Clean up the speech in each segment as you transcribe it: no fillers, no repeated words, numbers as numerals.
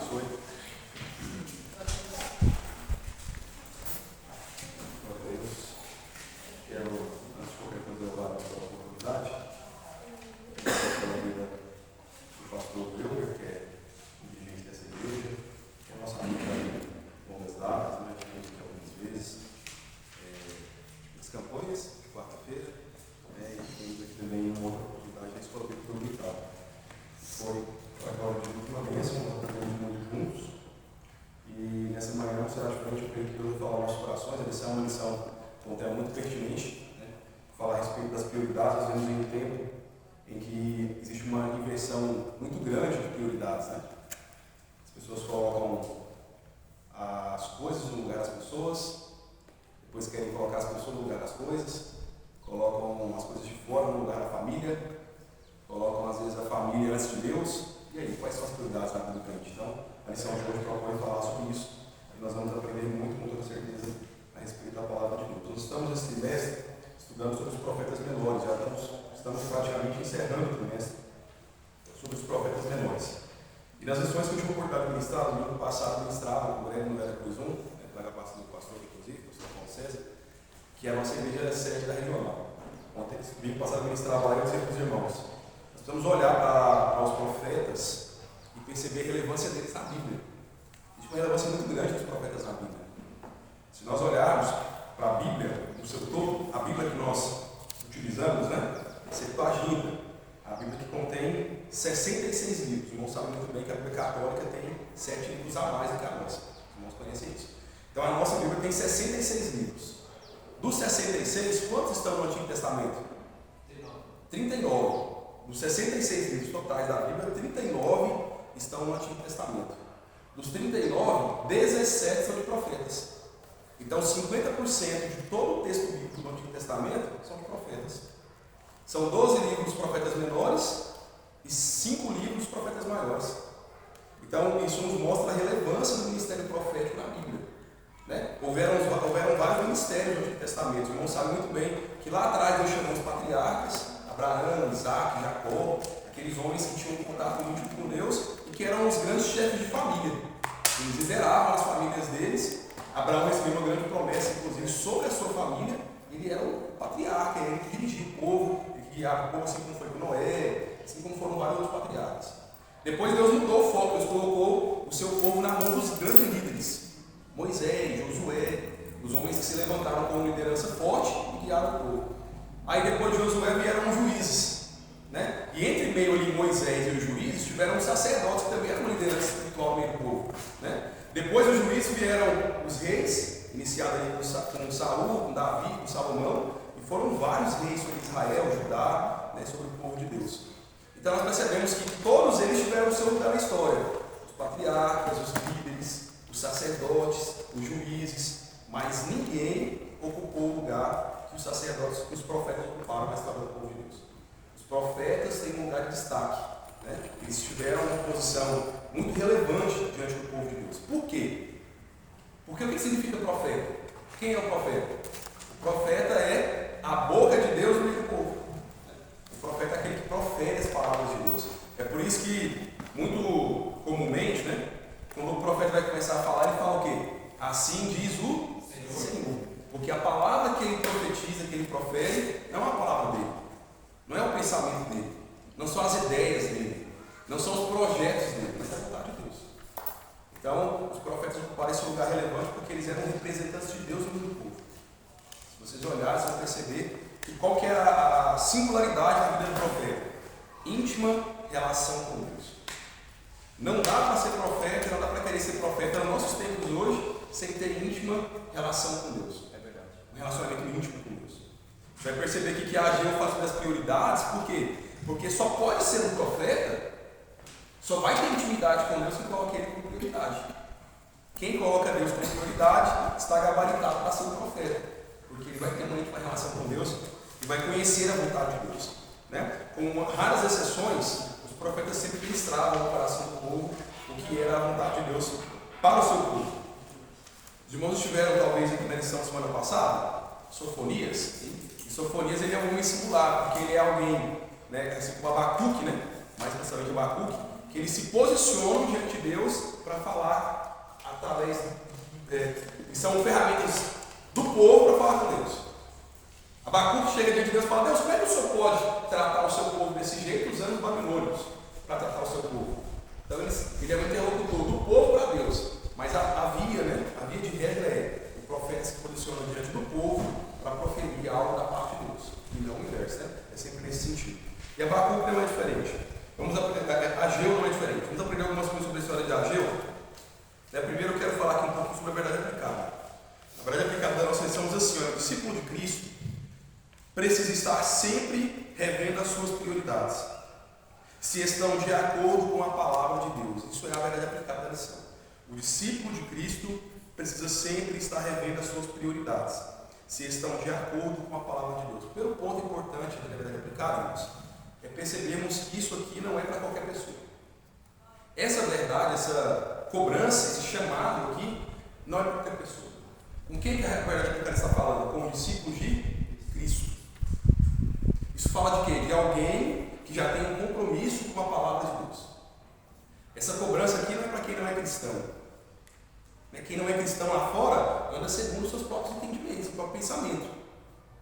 abençoe. Quero, antes de qualquer coisa, levar a sua oportunidade pela vida do pastor Wilber, que é o dirigente dessa igreja, que é nosso amigo de longas datas, né? Tivemos algumas vezes nas campanhas de quarta-feira, e temos aqui também uma outra oportunidade da Escola Bíblica Dominical. Foi para a glória de Deus uma bênção, nós aprendemos muito juntos, e nessa manhã não será diferente, eu creio que Deus vai falar aos nossos corações. Essa é uma lição com um tema muito pertinente, né? Falar a respeito das prioridades. Nós vivemos em um tempo em que existe uma inversão muito grande de prioridades, né? As pessoas colocam as coisas no lugar das pessoas, depois querem colocar as pessoas no lugar das coisas, colocam as coisas de fora no lugar da família, colocam às vezes a família antes de Deus. E aí, quais são as prioridades na vida do crente? Então, a lição de hoje propõe falar sobre isso, e nós vamos aprender muito, com toda certeza, a respeito da palavra de Deus. Nós estamos nesse trimestre estudando sobre os profetas menores, já estamos praticamente encerrando o trimestre sobre os profetas menores. E nas lições que eu tive a oportunidade de ministrar, no ano passado ministrava com o Breno no Vera Cruz 1, que era passado do pastor, inclusive, o pastor Paulo César, que é a nossa igreja sede da regional. Ontem, domingo passado, ministrava lá e eu dizia para os irmãos: nós precisamos olhar para os profetas e perceber a relevância deles na Bíblia. Existe uma relevância muito grande dos profetas na Bíblia. Se nós olharmos para a Bíblia no seu todo, a Bíblia que nós utilizamos, né? A Septuaginta, a Bíblia que contém 66 livros. Os irmãos sabem muito bem que a Bíblia católica tem 7 livros a mais do que a nossa. Os irmãos conhecem isso. Então a nossa Bíblia tem 66 livros. Dos 66, quantos estão no Antigo Testamento? 39. Dos 66 livros totais da Bíblia, 39 estão no Antigo Testamento. Dos 39, 17 são de profetas. Então 50% de todo o texto bíblico do Antigo Testamento são de profetas. São 12 livros dos profetas menores e 5 livros dos profetas maiores. Então isso nos mostra a relevância do ministério profético na Bíblia, né? Houveram vários ministérios no Antigo Testamento. Os irmãos sabem muito bem que lá atrás Deus chamou os patriarcas, Abraão, Isaac, Jacó, aqueles homens que tinham um contato íntimo com Deus e que eram os grandes chefes de família. Eles lideravam as famílias deles. Abraão recebeu uma grande promessa, inclusive, sobre a sua família. Ele era o patriarca, ele que dirigia o povo, ele que guiava o povo, assim como foi com Noé, assim como foram vários outros patriarcas. Depois Deus mudou o foco, Deus colocou o seu povo na mão dos grandes líderes, Moisés, Josué, os homens que se levantaram com uma liderança forte e guiaram o povo. Aí depois de Josué vieram os juízes, né? E entre meio ali Moisés e os juízes tiveram os sacerdotes, que também eram uma liderança espiritual no meio do povo, né? Depois dos juízes vieram os reis, iniciado ali com Saul, com Davi, com Salomão, e foram vários reis sobre Israel, Judá, né, sobre o povo de Deus. Então nós percebemos que todos eles tiveram o seu lugar na história: os patriarcas, os líderes, os sacerdotes, os juízes, mas ninguém ocupou o lugar que os sacerdotes, que os profetas ocuparam na história do povo de Deus. Os profetas têm um lugar de destaque, né? Eles tiveram uma posição muito relevante diante do povo de Deus. Por quê? Porque o que significa profeta? Quem é o profeta? O profeta é a boca de Deus no meio do povo. O profeta é aquele que profere as palavras de Deus. É por isso que, muito comumente, né, quando o profeta vai começar a falar, ele fala o quê? Assim diz o Senhor. Porque a palavra que ele profetiza, que ele profere, não é a palavra dele, não é o pensamento dele, não são as ideias dele, não são os projetos dele, mas é a vontade de Deus. Então, os profetas ocuparam esse lugar relevante porque eles eram representantes de Deus no meio do povo. Se vocês olharem, vocês vão perceber que qual que era a singularidade da vida do profeta? Íntima relação com Deus. Não dá para ser profeta, não dá para querer ser profeta nos nossos tempos hoje sem ter íntima relação com Deus. É verdade. Um relacionamento íntimo com Deus. Você vai perceber aqui que a Ageu faz das prioridades, por quê? Porque só pode ser um profeta, só vai ter intimidade com Deus quem coloca ele como prioridade. Quem coloca Deus como prioridade está gabaritado para ser um profeta, porque ele vai ter uma íntima relação com Deus e vai conhecer a vontade de Deus, né? Com raras exceções, os profetas sempre ministravam no coração do povo o que era a vontade de Deus para o seu povo. Os irmãos estiveram talvez aqui na lição semana passada, Sofonias, e Sofonias ele é um homem singular, porque ele é alguém, né, assim como Abacuque, né, mais precisamente Abacuque, que eles se posicionam diante de Deus para falar através, que são ferramentas do povo para falar com Deus. Abacuque chega diante de Deus e fala: Deus, como é que o Senhor pode tratar o seu povo desse jeito usando os babilônios para tratar o seu povo? Então ele é um interlocutor do povo para Deus, mas a via de regra é o profeta se posiciona diante do povo para proferir algo da parte de Deus, e não o inverso, né? É sempre nesse sentido. E Abacuque não é diferente. Ageu não é diferente. Vamos aprender algumas coisas sobre a história de Ageu. Primeiro eu quero falar aqui um pouco sobre a verdade aplicada. A verdade aplicada da nossa lição diz assim: o discípulo de Cristo precisa estar sempre revendo as suas prioridades, se estão de acordo com a palavra de Deus. Isso é a verdade aplicada da lição. O discípulo de Cristo precisa sempre estar revendo as suas prioridades, se estão de acordo com a palavra de Deus. O primeiro ponto importante da verdade aplicada, irmãos, é percebermos que isso aqui não é para qualquer pessoa. Essa verdade, essa cobrança, esse chamado aqui, não é para qualquer pessoa. Com quem que a verdade aplicada está falando? Com os discípulos de Cristo. Isso fala de quê? De alguém que já tem um compromisso com a palavra de Deus. Essa cobrança aqui não é para quem não é cristão. Quem não é cristão lá fora anda segundo os seus próprios entendimentos, o próprio pensamento.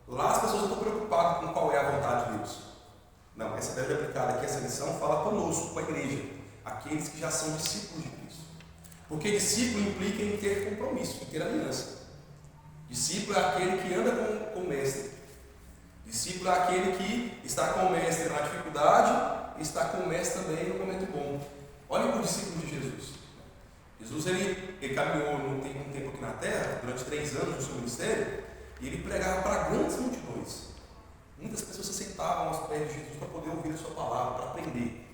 Lá as pessoas não estão preocupadas com qual é a vontade de Deus. Não, essa verdade aplicada aqui, essa lição, fala conosco, com a igreja, aqueles que já são discípulos de Cristo. Porque discípulo implica em ter compromisso, em ter aliança. Discípulo é aquele que anda com o mestre. Discípulo é aquele que está com o mestre na dificuldade e está com o mestre também no momento bom. Olhem para o discípulo de Jesus. Jesus ele caminhou um tempo aqui na terra, durante 3 anos no seu ministério, e ele pregava para grandes multidões. Muitas pessoas se sentavam aos pés de Jesus para poder ouvir a sua palavra, para aprender.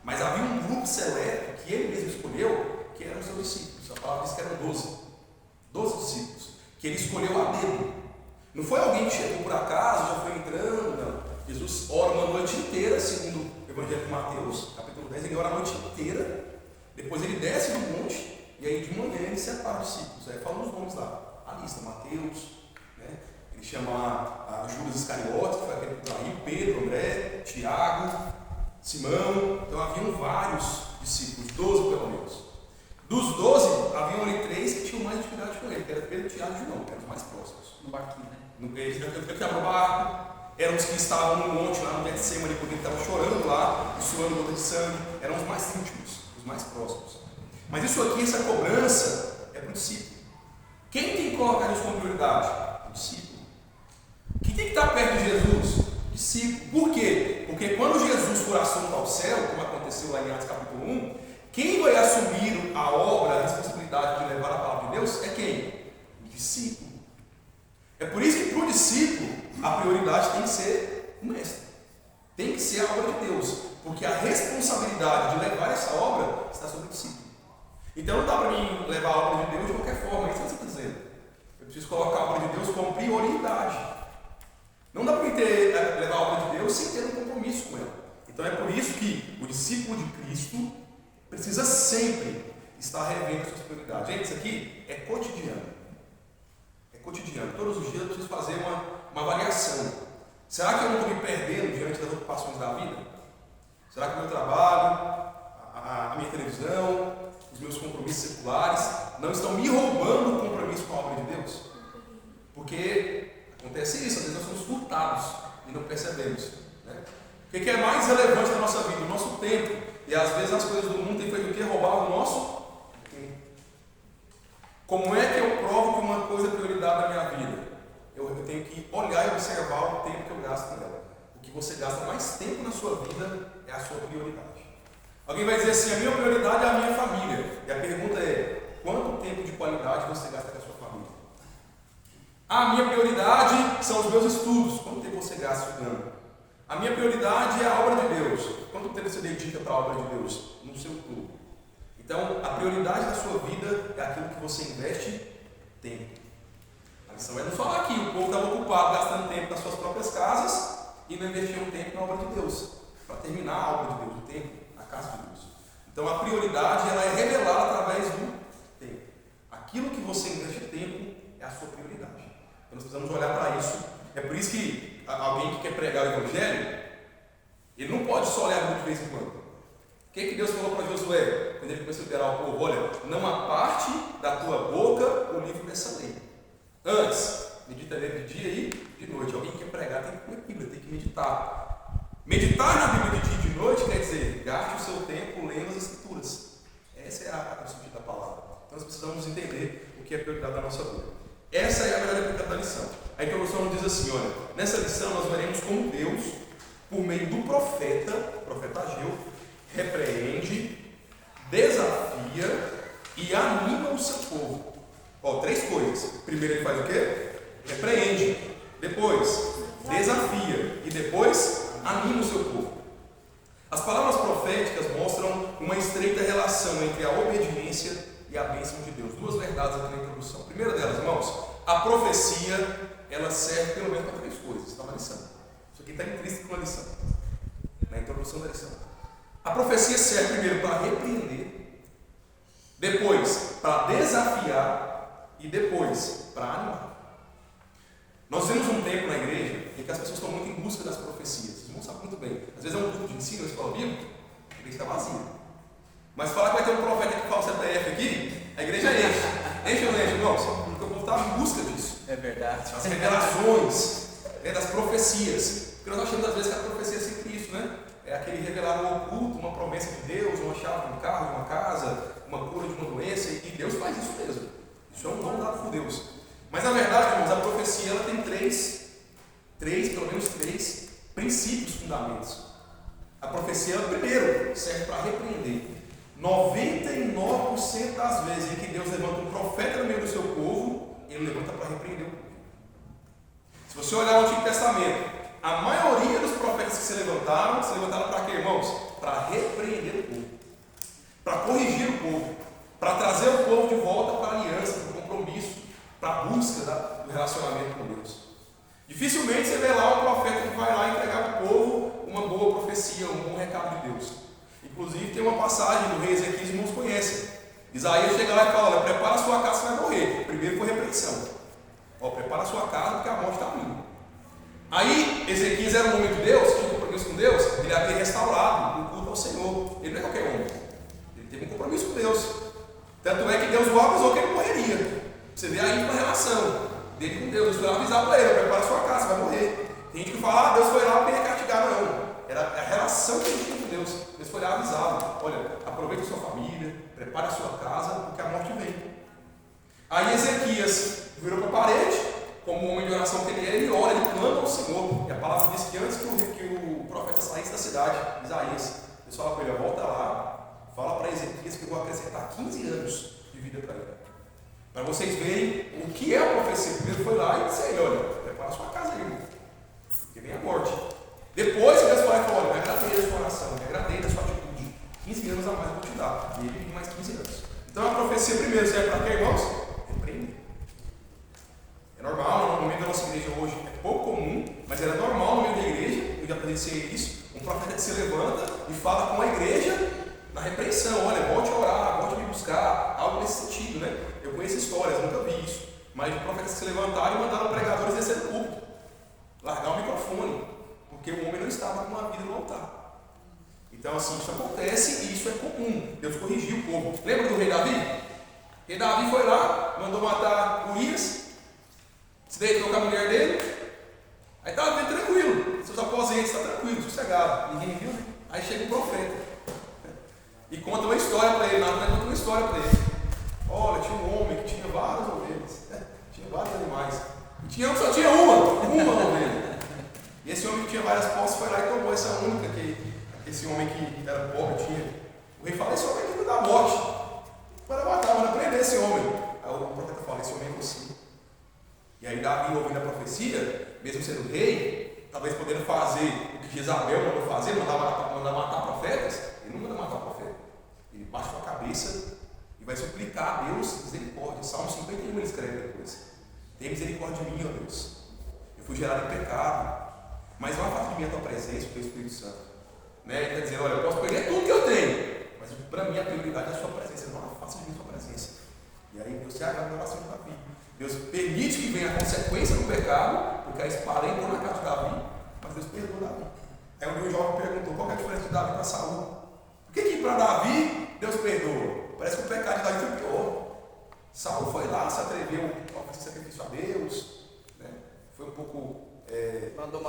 Mas havia um grupo seleto que ele mesmo escolheu, que eram os seus discípulos. A palavra diz que eram 12 discípulos, que ele escolheu a dedo. Não foi alguém que chegou por acaso, já foi entrando, não. Jesus ora uma noite inteira, segundo o Evangelho de Mateus, capítulo 10, ele ora a noite inteira, depois ele desce do monte, e aí de manhã ele separa os discípulos. Aí fala os nomes lá, a lista: Mateus, né? Ele chama a Judas Iscariote, que foi aquele que traiu, Pedro, André, Tiago, Simão. Então haviam vários discípulos, 12 pelo menos. Dos 12, haviam ali 3 que tinham mais dificuldade com ele, que era Pedro, Tiago e João, que eram os mais próximos. No barquinho, né? Eles ficavam no barco, eram os que estavam no monte, lá no Getsemane, porque ele estava chorando lá, e suando gota de sangue, eram os mais íntimos, os mais próximos. Mas isso aqui, essa cobrança, é para o discípulo. Quem tem que colocar isso como prioridade? O discípulo. Quem tem que estar perto de Jesus? Discípulo. Por quê? Porque quando Jesus for assunto ao céu, como aconteceu lá em Atos capítulo 1, quem vai assumir a obra, a responsabilidade de levar a palavra de Deus é quem? O discípulo. É por isso que para o discípulo a prioridade tem que ser o mestre. Tem que ser a obra de Deus. Porque a responsabilidade de levar essa obra está sobre o discípulo. Então não dá para mim levar a obra de Deus de qualquer forma, é isso que você está dizendo. Eu preciso colocar a obra de Deus como prioridade. Não dá para mim levar a obra de Deus sem ter um compromisso com ela. Então é por isso que o discípulo de Cristo precisa sempre estar revendo as suas prioridades. Gente, isso aqui é cotidiano. É cotidiano. Todos os dias eu preciso fazer uma avaliação. Será que eu não estou me perdendo diante das ocupações da vida? Será que o meu trabalho, a minha televisão, os meus compromissos seculares não estão me roubando o compromisso com a obra de Deus? Porque acontece isso, às vezes nós somos furtados e não percebemos, né? O que é mais relevante na nossa vida? O nosso tempo. E às vezes as coisas do mundo têm feito o que? Roubar o nosso tempo. Como é que eu provo que uma coisa é prioridade na minha vida? Eu tenho que olhar e observar o tempo que eu gasto nela. O que você gasta mais tempo na sua vida é a sua prioridade. Alguém vai dizer assim: a minha prioridade é a minha família. E a pergunta é: quanto tempo de qualidade você gasta com a sua família? A minha prioridade são os meus estudos. Quanto tempo você gasta estudando? A minha prioridade é a obra de Deus. Quanto tempo você dedica para a obra de Deus? No seu todo. Então, a prioridade da sua vida é aquilo que você investe tempo. A lição é não falar aqui, o povo estava ocupado gastando tempo nas suas próprias casas e não investiam tempo na obra de Deus, para terminar a obra de Deus, o tempo na casa de Deus. Então, a prioridade ela é revelada através do tempo. Aquilo que você investe tempo é a sua prioridade. Então, nós precisamos olhar para isso. É por isso que alguém que quer pregar o Evangelho, ele não pode só olhar a Bíblia de vez em quando. que Deus falou para Josué, quando ele começou a liberar o povo? Olha, não aparte da tua boca o livro dessa lei. Antes, medita nele de dia e de noite. Alguém que quer pregar tem que ler a Bíblia, tem que meditar. Meditar na Bíblia de dia e de noite quer dizer, gaste o seu tempo lendo as Escrituras. Essa é o sentido da palavra. Então nós precisamos entender o que é prioridade da nossa vida. Essa é a verdade aplicada da lição. A introdução nos diz assim, olha, nessa lição nós veremos como Deus, por meio do profeta Ageu, repreende, desafia e anima o seu povo. Ó, 3 coisas. Primeiro ele faz o quê? Repreende. Depois, desafia. E depois, anima o seu povo. As palavras proféticas mostram uma estreita relação entre a obediência e a bênção de Deus. 2 verdades aqui na introdução. A primeira delas, irmãos, a profecia, ela serve pelo menos para 3 coisas. Está na lição. Isso aqui está intrínseco na lição. Na introdução da lição. A profecia serve primeiro para repreender, depois para desafiar e depois para animar. Nós vemos um tempo na igreja em que as pessoas estão muito em busca das profecias. Vocês não sabem muito bem. Às vezes é um grupo de ensino, na escola bíblica, a igreja está vazia. Mas falar que vai ter um profeta que fala o CPF aqui, a igreja enche. Enche ou não enche, irmãos? Porque o povo está em busca disso. É verdade. Das revelações, das profecias. Porque nós achamos às vezes que a profecia é sempre isso, né? É aquele revelar o oculto, uma promessa de Deus, uma chave de um carro, de uma casa, uma cura de uma doença, e Deus faz isso mesmo. Isso é um dom dado por Deus. Mas na verdade, irmãos, a profecia ela tem pelo menos três princípios fundamentos. A profecia, primeiro, serve para repreender. 99% das vezes em que Deus levanta um profeta no meio do seu povo, ele levanta para repreender o povo. Se você olhar o Antigo Testamento, a maioria dos profetas que se levantaram para quê, irmãos? Para repreender o povo, para corrigir o povo, para trazer o povo de volta para a aliança, para o compromisso, para a busca do relacionamento com Deus. Dificilmente você vê lá um profeta que vai lá entregar para o povo uma boa profecia, um bom recado de Deus. Inclusive tem uma passagem do rei Ezequias, irmãos conhecem. Isaías chega lá e fala, olha, prepara a sua casa, você vai morrer. Primeiro foi repreensão. Ó, prepara a sua casa porque a morte está vindo. Aí Ezequias era um homem de Deus, tinha um compromisso com Deus, ele havia restaurado o culto ao Senhor. Ele não é qualquer homem. Ele teve um compromisso com Deus. Tanto é que Deus o avisou que ele morreria. Você vê aí uma relação dele com Deus. Deus foi lá avisar para ele, prepara a sua casa, você vai morrer. Tem gente que fala, Deus foi lá para ele castigar, não. Era a relação que ele tinha com Deus. Deus foi lá avisado, olha, aproveita a sua família, prepare a sua casa, porque a morte vem. Aí Ezequias virou para a parede, como homem de oração que ele é, ele ora, ele clama ao Senhor. E a palavra diz que antes que o profeta saísse da cidade, Isaías, Deus fala para ele, volta lá, fala para Ezequias que eu vou acrescentar 15 anos de vida para ele. Para vocês verem o que é a profecia. Primeiro foi lá e disse a ele, olha, prepara a sua casa aí, irmão, porque vem a morte. Depois Deus falou, olha, me agradei da sua oração, me agradei da sua atitude. 15 anos a mais eu vou te dar. E ele vive mais 15 anos. Então a profecia primeiro serve para quê, irmãos? Repreender. É normal, no momento da nossa igreja hoje é pouco comum, mas era normal no meio da igreja, eu já presenciei isso, um profeta que se levanta e fala com a igreja na repreensão, olha, volte a orar, volte a me buscar, algo nesse sentido, né? Eu conheço histórias, nunca vi isso, mas profetas que se levantaram e mandaram pregadores descer do púlpito, largar o microfone, porque o homem não estava com a vida no altar. Então assim, isso acontece e isso é comum. Deus corrigiu o povo. Lembra do rei Davi? O rei Davi foi lá, mandou matar Urias, se deitou com a mulher dele, aí estava bem tranquilo, seus aposentos, está tranquilo, sossegado, ninguém viu, né? Aí chega o profeta e conta uma história para ele, Natan conta uma história para ele. Olha, tinha um homem que tinha várias ovelhas, tinha vários animais, e só tinha uma ovelha. E esse homem que tinha várias posses foi lá e tomou essa única que esse homem que era pobre tinha. O rei fala, esse homem aqui não dá morte. Para matar, manda prender esse homem. Aí o profeta fala, esse homem é você. E aí Davi, ouvindo a profecia, mesmo sendo rei, talvez podendo fazer o que Jezabel mandou fazer, mandar matar profetas, ele não manda matar profeta. Ele baixa a cabeça e vai suplicar a Deus misericórdia. Salmo 51 ele escreve depois. Tem misericórdia de mim, ó Deus. Eu fui gerado em pecado. Mas não afasta de mim a tua presença, o teu Espírito Santo. Né? Ele está dizendo, olha, eu posso perder tudo que eu tenho, mas para mim a prioridade é a sua presença. Não afasta de mim a tua presença. E aí Deus se agrada na oração de Davi. Deus permite que venha a consequência do pecado, porque a espada entrou na casa de Davi, mas Deus perdoou Davi. Aí um dia o jovem perguntou, qual é a diferença de Davi para Saul? Por que para Davi, Deus perdoa. Parece que o pecado de Davi foi pior. Saul foi lá, se atreveu a oferecer sacrifício a Deus, né? Foi um pouco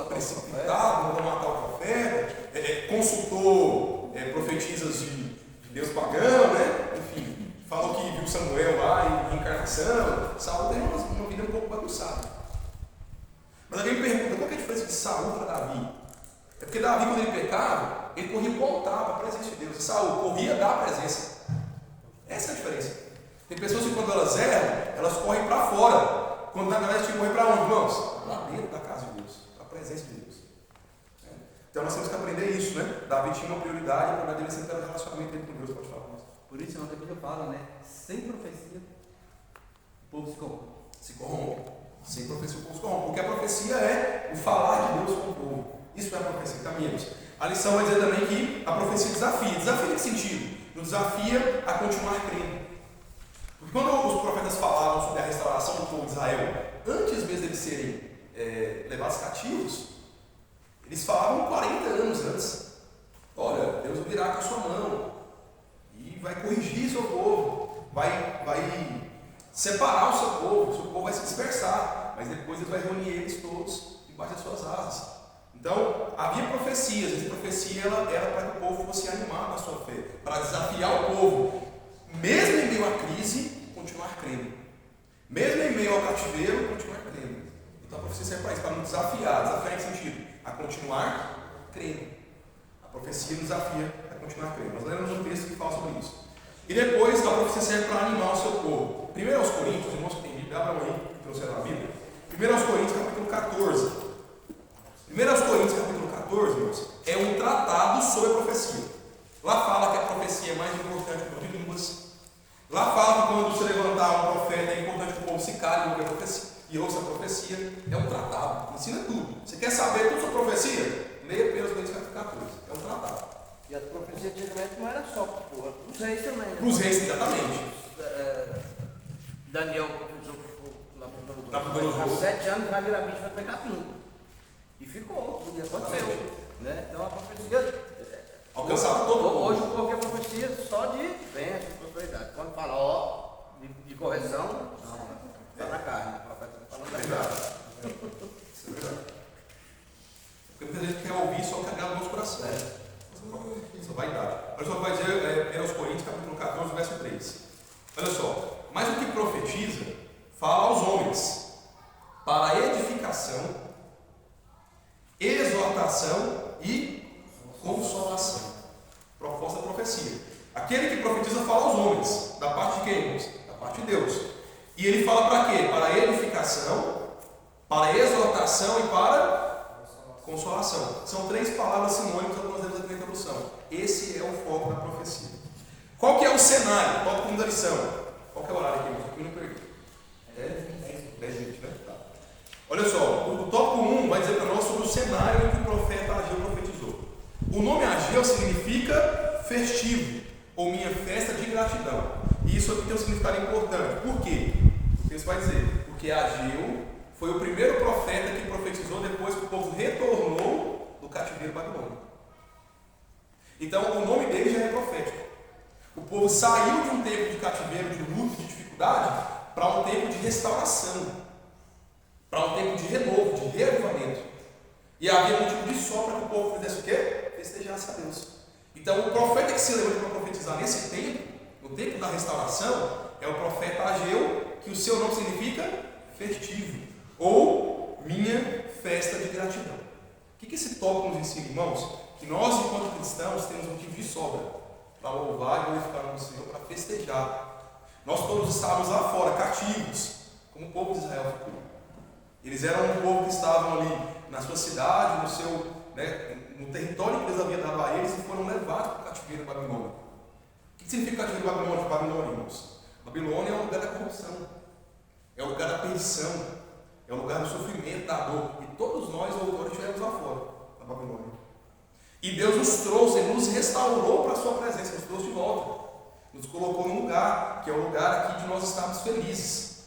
precipitado, mandou matar o profeta, consultou profetisas de Deus pagão, né? Enfim, falou que viu Samuel lá em reencarnação. Saul tem uma vida um pouco bagunçada. Mas alguém me pergunta, qual é a diferença de Saul para Davi? É porque Davi, quando ele pecava, ele corria para o altar, para a presença de Deus. E Saul corria da presença. Essa é a diferença. Tem pessoas que quando elas erram, elas correm para fora. Quando na verdade tinha que correr para onde, irmãos? Lá dentro da casa de Deus, para a presença de Deus. Então nós temos que aprender isso, né? Davi tinha uma prioridade, a prioridade dele sempre era o relacionamento dele com Deus, pode falar. Por isso, na Bíblia fala, né? Sem profecia, o povo se corrompe. Se corrompe. Sem profecia, o povo se corrompe. Porque a profecia é o falar de Deus com o povo. Isso é a profecia, caminhamos. A lição vai dizer também que a profecia desafia. Desafia em que sentido? Nos desafia a continuar crendo. Porque quando os profetas falavam sobre a restauração do povo de Israel, antes mesmo deles serem levados cativos, eles falavam 40 anos antes. Olha, Deus virá com a sua mão e vai corrigir seu povo, vai separar o seu povo vai se dispersar, mas depois ele vai reunir eles todos debaixo das suas asas. Então, havia profecias, essa profecia era para que o povo fosse animado na sua fé, para desafiar o povo, mesmo em meio à crise, continuar crendo. Mesmo em meio ao cativeiro, continuar crendo. Então a profecia serve para isso, para nos desafiar em que sentido? A continuar crendo. A profecia nos desafia a continuar crendo. Nós lemos um texto que fala sobre isso. E depois a profecia serve para animar o seu povo. 1 Coríntios, irmãos que tem Bíblia, abram aí, que trouxeram a Bíblia. 1 Coríntios, capítulo 14. 1 Coríntios, capítulo 14, irmãos, é um tratado sobre a profecia. Lá fala que a profecia é mais importante que o dom de línguas. Lá fala que quando se levantar um profeta é importante que o povo se cale e ouça a profecia. É um tratado, ensina tudo. Você quer saber tudo sobre profecia? Leia 1 Coríntios, capítulo 14. É um tratado. E a profecia antigamente não era só para os reis também. Né? Para os reis, exatamente. Daniel profetizou lá para o há 7 anos vai virar bicho, vai pegar tudo. E ficou, e aconteceu. Né? Então a profecia. Alcançava todo mundo. Hoje o povo quer profecia só de bênção, prosperidade. Quando fala, de correção, não, está na carne. O profeta está falando da verdade. Isso é verdade. Porque muita gente quer ouvir só carregar no nosso coração. Essa vaidade. Olha só o que vai dizer 1 Coríntios, capítulo 14, verso 3. Olha só. Mas o que profetiza, fala aos homens, para a edificação, exortação e consolação. Proposta da profecia. Aquele que profetiza fala aos homens. Da parte de quem, irmãos? Da parte de Deus. E ele fala para quê? Para a edificação, para a exortação e para consolação. São 3 palavras sinônimas que nós temos aqui na introdução. Esse é o foco da profecia. Qual que é o cenário? Qual é a lição? Qual que é o horário aqui, irmãos? Aqui não perdi. 10h20, né? Tá. Olha só, o tópico 1 vai dizer para nós sobre o cenário em que o profeta Ageu profetizou. O nome Ageu significa festivo, ou minha festa de gratidão. E isso aqui tem um significado importante. Por quê? Porque isso vai dizer, porque Ageu foi o primeiro profeta que profetizou depois que o povo retornou do cativeiro babilônico. Então o nome dele já é profético. O povo saiu de um tempo de cativeiro, de luto, de dificuldade, para um tempo de restauração, para um tempo de renovo, de reavivamento. E havia motivo de sobra para que o povo fizesse o quê? Festejasse a Deus. Então o profeta que se levanta para profetizar nesse tempo, no tempo da restauração, é o profeta Ageu, que o seu nome significa festivo, ou minha festa de gratidão. O que esse tópico nos ensina, irmãos? Que nós, enquanto cristãos, temos motivo de sobra para louvar e glorificar o nosso Senhor, para festejar. Nós todos estávamos lá fora, cativos, como o povo de Israel ficou. Eles eram um povo que estavam ali na sua cidade, no território que Deus havia dado a eles, e foram levados para o cativeiro babilônico. O que significa cativeiro babilônico, irmãos? Babilônia é o lugar da corrupção, é o lugar da perdição, é o lugar do sofrimento, da dor. E todos nós, agora, estivemos lá fora, na Babilônia. E Deus nos trouxe, Ele nos restaurou para a sua presença, nos trouxe de volta. Nos colocou num lugar, que é o lugar aqui de nós estarmos felizes.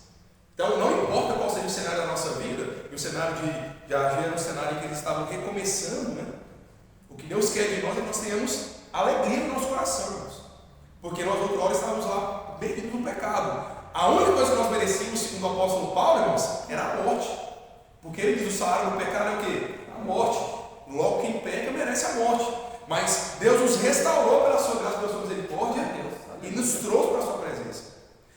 Então, não importa qual seja o cenário da nossa vida, e o cenário de Ageu era um cenário em que eles estavam recomeçando, né? O que Deus quer de nós é que nós tenhamos alegria no nosso coração, irmãos. Porque nós outrora estávamos lá perdidos no pecado. A única coisa que nós merecíamos, segundo o apóstolo Paulo, irmãos, era a morte. Porque ele diz: o salário do pecado é o quê? A morte. Logo, quem peca merece a morte. Mas Deus nos restaurou pela sua graça, pela sua misericórdia, e nos trouxe para a sua presença.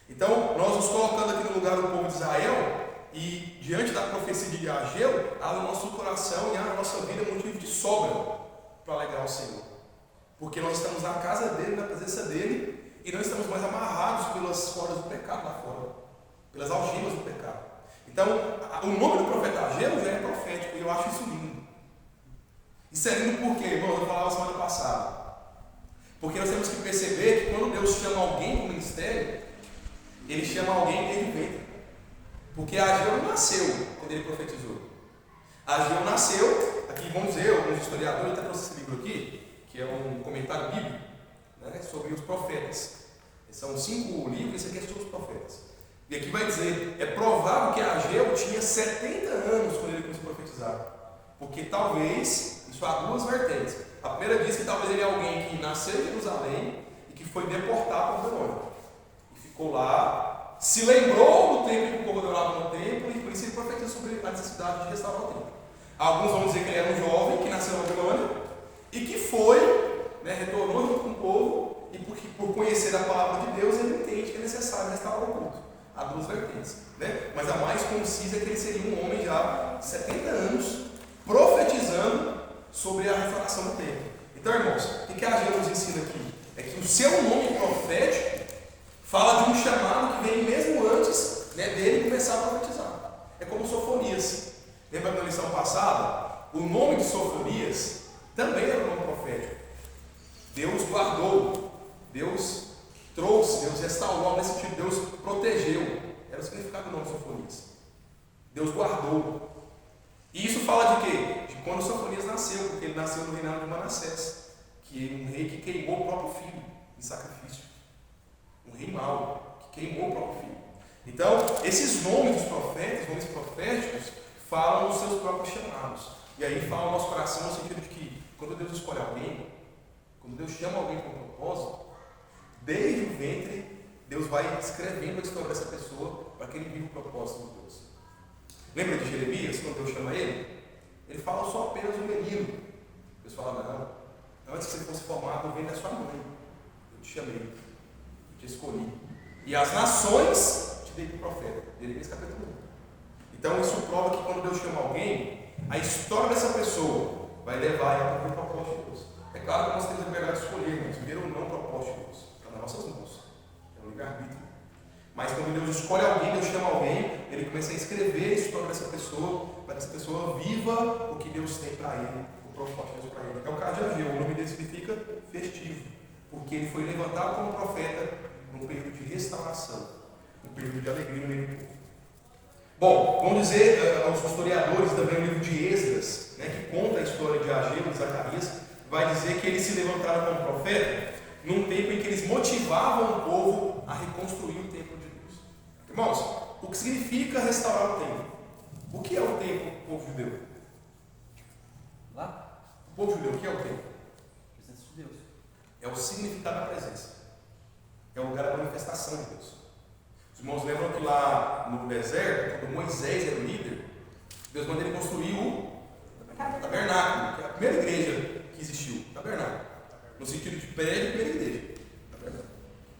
Então, nós nos colocando aqui no lugar do povo de Israel, e diante da profecia de Ageu, há no nosso coração e há na nossa vida motivo de sobra para alegrar o Senhor. Porque nós estamos na casa dele, na presença dele, e não estamos mais amarrados pelas cordas do pecado lá fora, pelas algemas do pecado. Então, o nome do profeta Ageu já é profético, e eu acho isso lindo. Isso é lindo porque, irmão, eu falava semana passada. Porque nós temos que perceber que quando Deus chama alguém para o ministério, Ele chama alguém desde o ventre. Porque Ageu não nasceu quando ele profetizou. Ageu nasceu, aqui vamos dizer, alguns historiadores até trouxe esse livro aqui, que é um comentário bíblico, né, sobre os profetas. São 5 livros, esse aqui é sobre os profetas. E aqui vai dizer, é provável que Ageu tinha 70 anos quando ele começou a profetizar. Porque talvez, isso há duas vertentes. A primeira diz que talvez ele é alguém que nasceu em Jerusalém e que foi deportado para o Babilônia. E ficou lá, se lembrou do tempo que o povo adorava no templo e por isso ele profetizou sobre a necessidade de restaurar o templo. Alguns vão dizer que ele era um jovem que nasceu na Babilônia e que foi, né, retornou junto com o povo e por conhecer a palavra de Deus ele entende que é necessário restaurar o culto. Há duas vertentes, né? Mas a mais concisa é que ele seria um homem já de 70 anos profetizando sobre a restauração do templo. Então, irmãos, o que Ageu nos ensina aqui? É que o seu nome profético fala de um chamado que vem mesmo antes, né, dele começar a profetizar. É como Sofonias. Lembra da lição passada? O nome de Sofonias também era um nome profético. Deus guardou, Deus trouxe, Deus restaurou, nesse sentido, Deus protegeu. Era o significado do nome de Sofonias. Deus guardou. E isso fala de quê? De quando Sofonias nasceu, porque ele nasceu no reinado de Manassés, que é um rei que queimou o próprio filho em sacrifício. Um rei mau, que queimou o próprio filho. Então, esses nomes dos profetas, nomes proféticos, falam dos seus próprios chamados. E aí fala o nosso coração no sentido de que, quando Deus escolhe alguém, quando Deus chama alguém com um propósito, desde o ventre, Deus vai escrevendo a história dessa pessoa para que ele viva o propósito de Deus. Lembra de Jeremias, quando Deus chama ele? Ele fala: só apenas um menino. Deus fala: não, antes que você fosse formado, eu venho da sua mãe. Eu te chamei, eu te escolhi. E as nações te dei para o profeta. Jeremias capítulo 1. Então isso prova que quando Deus chama alguém, a história dessa pessoa vai levar ela para o propósito de Deus. É claro que nós temos a liberdade de escolher, mas viver ou não o propósito de Deus. Está nas nossas mãos. É um livre-arbítrio. Mas quando Deus escolhe alguém, Deus chama alguém, ele começa a escrever a história dessa pessoa, para que essa pessoa viva o que Deus tem para ele, o propósito de Deus para ele. É o caso de Ageu, o nome dele significa festivo, porque ele foi levantado como profeta num período de restauração, num período de alegria no meio do povo. Bom, vamos dizer aos historiadores também o livro de Esdras, né, que conta a história de Ageu e Zacarias, vai dizer que eles se levantaram como profeta num tempo em que eles motivavam o povo a reconstruir o templo de Deus. Irmãos, o que significa restaurar o templo? O que é o templo do povo judeu? Lá? O povo judeu, o que é o templo? Presença de Deus. É o significado da presença. É o lugar da manifestação de Deus. Os irmãos lembram que lá no deserto, quando Moisés era o líder, Deus mandou ele construir o tabernáculo, que é a primeira igreja que existiu. Tabernáculo. No sentido de prédio, primeira igreja.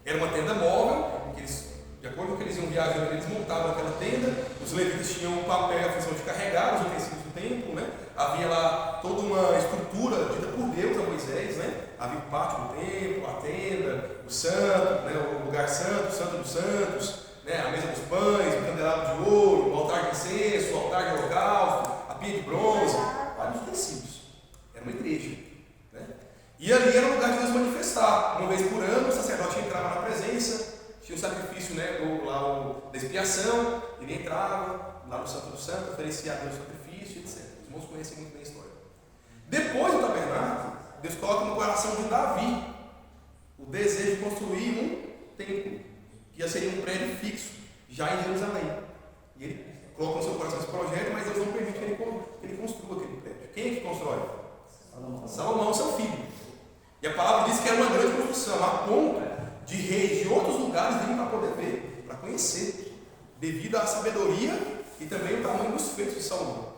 Era uma tenda móvel, que eles, de acordo com que eles iam viajando, eles montavam aquela tenda. Os levitas tinham o papel e a função de carregar os utensílios do templo, né? Havia lá toda uma estrutura dita por Deus a Moisés, né? Havia o pátio do templo, a tenda, o santo, né? O lugar santo, o santo dos santos, né? A mesa dos pães, o candelabro de ouro, o altar de incenso, o altar de holocausto, a pia de bronze, vários utensílios. Era uma igreja, né? E ali era o lugar de Deus manifestar. Uma vez por ano, o sacerdote entrava na presença, tinha o sacrifício, né, da expiação, ele entrava lá no Santo do Santo, oferecia a Deus o sacrifício, etc. Os irmãos conhecem muito bem a história. Depois do tabernáculo, Deus coloca no coração de Davi o desejo de construir um templo, que já seria um prédio fixo, já em Jerusalém. E ele coloca no seu coração esse projeto, mas Deus não permite que ele construa aquele prédio. Quem é que constrói? Salomão, seu filho. E a palavra diz que era uma grande construção, a ponto de reis de outros lugares virem para poder ver, para conhecer, devido à sabedoria e também o tamanho dos feitos de Salomão.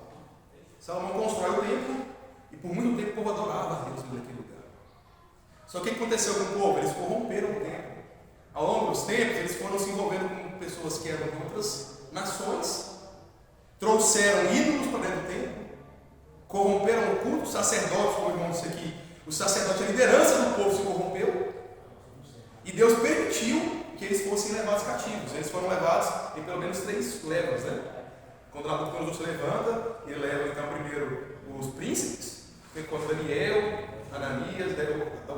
Salomão constrói o templo e por muito tempo o povo adorava a Deus naquele lugar. Só que o que aconteceu com o povo? Eles corromperam o templo. Ao longo dos tempos, eles foram se envolvendo com pessoas que eram de outras nações, trouxeram ídolos para dentro do templo, corromperam o culto, os sacerdotes, como o irmão disse aqui, o sacerdote, a liderança do povo se corrompeu, e Deus permitiu que eles fossem levados cativos. Eles foram levados em pelo menos 3 levas, né? Quando Nabucodonosor se levanta, ele leva então primeiro os príncipes, enquanto Daniel, Ananias,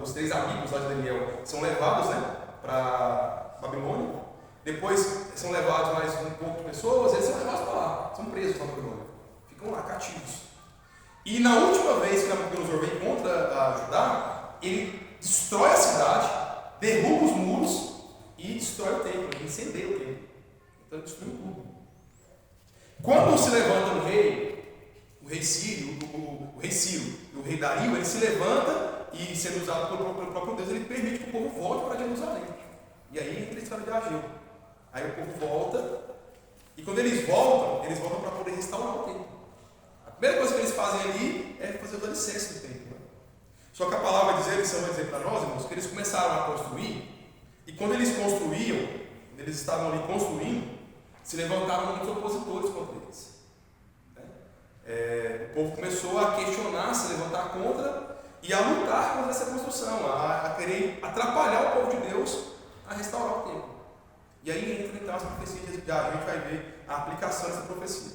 os 3 amigos lá de Daniel são levados, né, para Babilônia. Depois são levados mais um pouco de pessoas, eles são levados para lá, são presos para Babilônia, ficam lá cativos. E na última vez que Nabucodonosor vem contra Judá, ele destrói a cidade, derruba os muros e destrói o templo, ele incendeia o templo. Então ele destruiu tudo. Quando se levanta o rei Ciro, o rei Dario, ele se levanta e, sendo usado pelo próprio Deus, ele permite que o povo volte para Jerusalém. E aí entra a história de Ageu. Aí o povo volta, e quando eles voltam para poder restaurar o templo. A primeira coisa que eles fazem ali é fazer os alicerces do templo. Né? Só que a palavra vai dizer para nós, irmãos, que eles começaram a construir, e quando eles construíam, quando eles estavam ali construindo, se levantaram muitos opositores contra eles. O povo começou a questionar, se levantar contra e a lutar contra essa construção, a querer atrapalhar o povo de Deus a restaurar o templo. E aí entra então as profecias de Ezequiel, a gente vai ver a aplicação dessa profecia.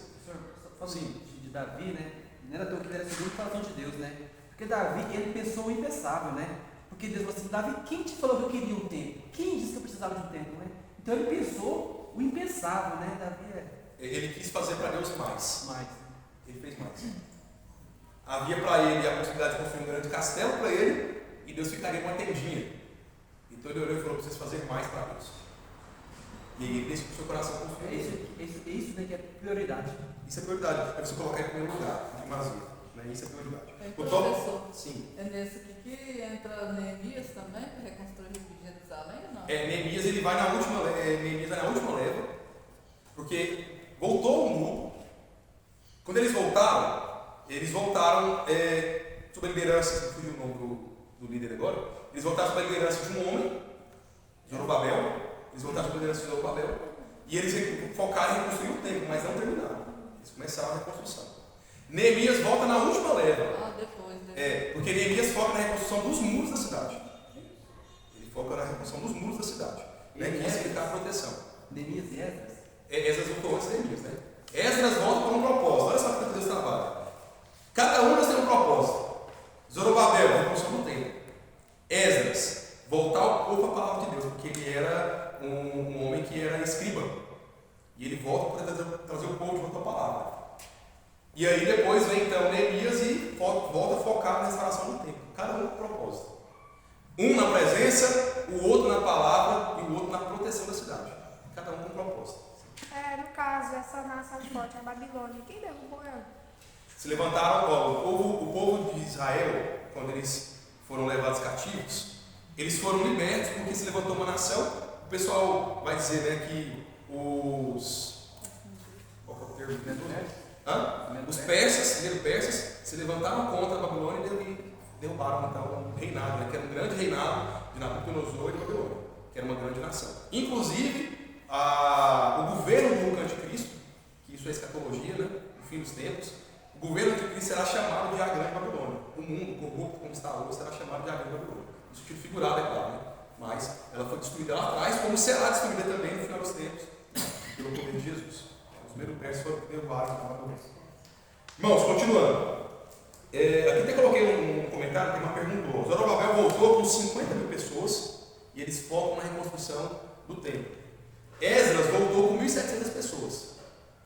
Falando de Davi, né? Não era tão que ele era segundo o coração de Deus, né? Porque Davi, ele pensou o impensável, né? Porque Deus falou assim: Davi, quem te falou que eu queria um templo? Quem disse que eu precisava de um templo, né? Então ele pensou o impensável, né? Davi Ele quis fazer para Deus mais. Ele fez mais. Havia para ele a possibilidade de construir um grande castelo para ele, e Deus ficaria com uma tendinha. Então ele olhou e falou: preciso fazer mais para Deus. E ele deixa que o seu coração confie. Isso daqui é prioridade. Isso é prioridade. É você colocar em primeiro lugar, de vazio. Né? Isso é prioridade. Professor, sim. É nesse aqui que entra Neemias também, para reconstruir Jerusalém ou não? Neemias ele vai na última leva, porque voltou o muro. Quando eles voltaram sob a liderança, fugiu o nome do líder agora, eles voltaram sob a liderança de um homem, Zorobabel, e eles focaram em reconstruir o templo, mas não terminaram. Eles começaram a reconstrução. Neemias volta na última leva. Depois. Porque Neemias foca na reconstrução dos muros da cidade. Ele foca na reconstrução dos muros da cidade. Né? Que significa a proteção. Neemias e Esdras? Esdras voltou antes de Neemias, né? Esdras volta por um propósito. Olha só que Deus trabalha. Cada um tem um propósito. Zorobabel, reconstrução do templo. Esdras, voltar o povo à palavra de Deus, porque ele era um homem que era escriba. E ele volta para trazer o povo de volta à palavra. E aí depois vem então Neemias e volta a focar na restauração do templo. Cada um com um propósito. Um na presença, o outro na palavra e o outro na proteção da cidade. Cada um com um propósito. No caso, essa nação forte, a Babilônia, quem derrubou ela? Se levantaram, o povo de Israel, quando eles foram levados cativos, eles foram libertos porque se levantou uma nação. O pessoal vai dizer, né, que os persas se levantaram contra a Babilônia e derrubaram então o reinado, né, que era um grande reinado de Nabucodonosor e de Babilônia, que era uma grande nação. Inclusive, o governo do anticristo, que isso é escatologia, né, no fim dos tempos, o governo do anticristo será chamado de a grande Babilônia. O mundo corrupto como está hoje será chamado de a grande Babilônia. No sentido figurado, é claro, né? Mas ela foi destruída lá atrás, como será destruída também no final dos tempos, pelo poder de Jesus. Os medo-persas foram derrubados na Babilônia. Irmãos, continuando. Aqui até coloquei um comentário, tem uma pergunta. Zorobabel voltou com 50 mil pessoas e eles focam na reconstrução do templo. Esdras voltou com 1.700 pessoas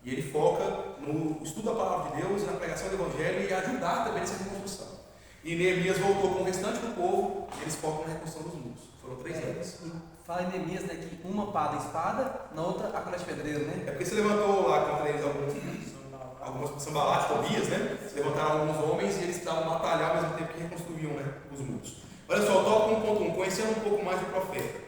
e ele foca no estudo da palavra de Deus, na pregação do Evangelho e ajudar também nessa reconstrução. E Neemias voltou com o restante do povo e eles focam na reconstrução dos muros. Foram 3 levas. Fala em Neemias, né, que uma pá da espada, na outra a colher de pedreiro, né? É porque se levantou lá contra eles algumas Sambalat, Tobias, né? Se levantaram alguns homens e eles estavam batalhando ao mesmo tempo que reconstruíam, né, os muros. Olha só, o tópico 1.1, conhecendo um pouco mais do profeta.